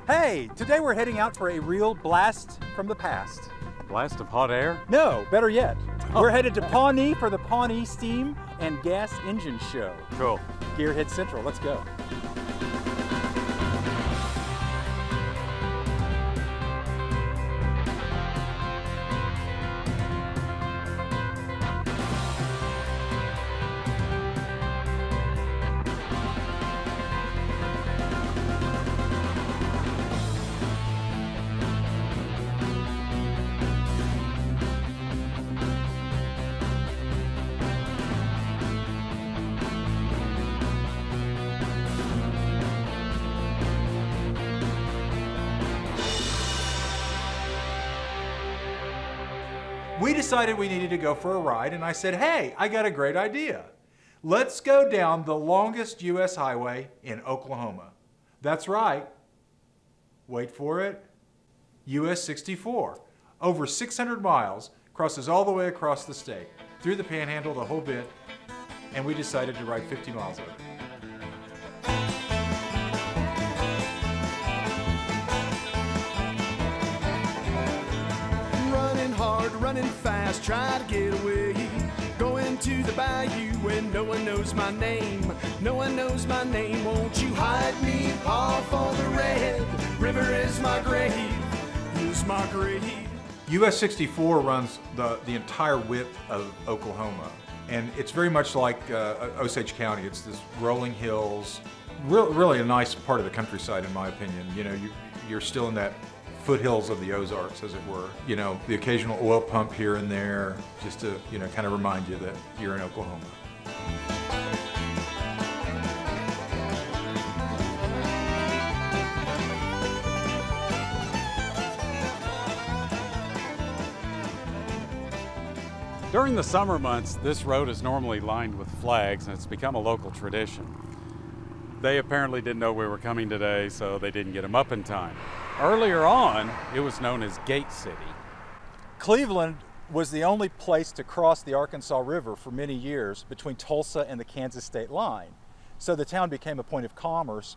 Hey, today we're heading out for a real blast from the past. Blast of hot air? No, better yet. We're headed to Pawnee for the Pawnee Steam and Gas Engine Show. Cool. Gearhead Central, let's go. We decided we needed to go for a ride, and I said, hey, I got a great idea. Let's go down the longest U.S. highway in Oklahoma. That's right. Wait for it. US-64. Over 600 miles, crosses all the way across the state, through the Panhandle, the whole bit, and we decided to ride 50 miles of it. Running fast, try to get away. Going to the bayou when no one knows my name. No one knows my name. Won't you hide me, Paul, for the red river is my grave. Is my grave. US-64 runs the entire width of Oklahoma, and it's very much like Osage County. It's this rolling hills, really a nice part of the countryside, in my opinion. You know, you're still in that foothills of the Ozarks, as it were. You know, the occasional oil pump here and there, just to, you know, kind of remind you that you're in Oklahoma. During the summer months, this road is normally lined with flags, and it's become a local tradition. They apparently didn't know we were coming today, so they didn't get them up in time. Earlier on, it was known as Gate City. Cleveland was the only place to cross the Arkansas River for many years between Tulsa and the Kansas state line. So the town became a point of commerce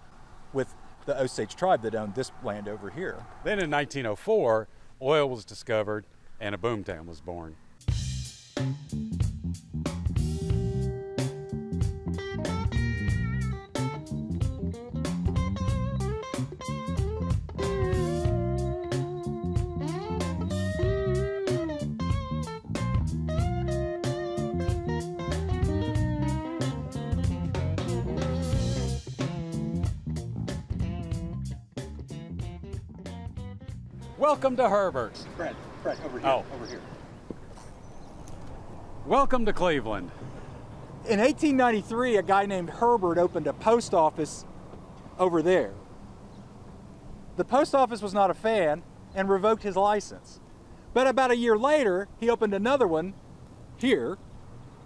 with the Osage tribe that owned this land over here. Then in 1904, oil was discovered and a boomtown was born. Welcome to Herbert's. Fred, over here, over here. Welcome to Cleveland. In 1893, a guy named Herbert opened a post office over there. The post office was not a fan and revoked his license. But about a year later, he opened another one here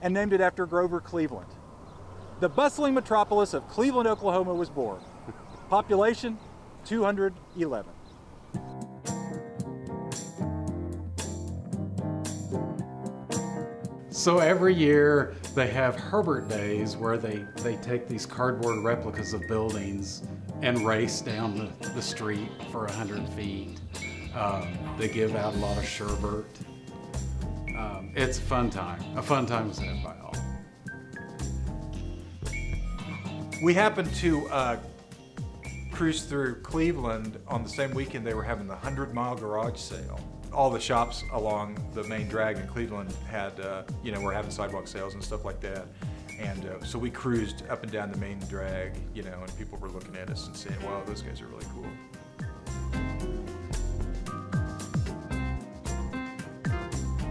and named it after Grover Cleveland. The bustling metropolis of Cleveland, Oklahoma was born. Population, 211. So every year they have Herbert Days where they take these cardboard replicas of buildings and race down the street for 100 feet. They give out a lot of sherbet. It's a fun time. A fun time was had by all. We happened to cruise through Cleveland on the same weekend they were having the 100-mile garage sale. All the shops along the main drag in Cleveland had, you know, were having sidewalk sales and stuff like that. And so we cruised up and down the main drag, you know, and people were looking at us and saying, wow, those guys are really cool.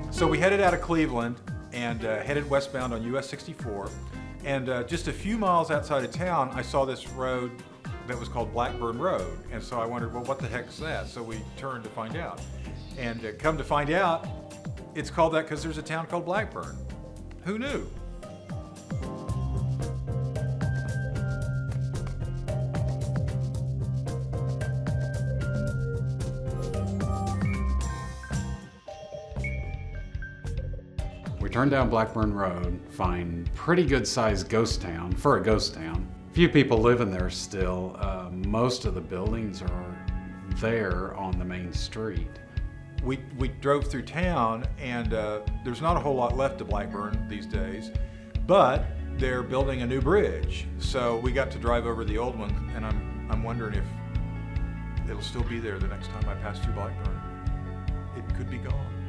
So we headed out of Cleveland and headed westbound on US-64. And just a few miles outside of town, I saw this road that was called Blackburn Road. And so I wondered, well, what the heck's that? So we turned to find out. And come to find out, it's called that because there's a town called Blackburn. Who knew? We turn down Blackburn Road, find pretty good sized ghost town for a ghost town. Few people live in there still. Most of the buildings are there on the main street. We drove through town, and there's not a whole lot left to Blackburn these days, but they're building a new bridge. So we got to drive over the old one, and I'm wondering if it'll still be there the next time I pass through Blackburn. It could be gone.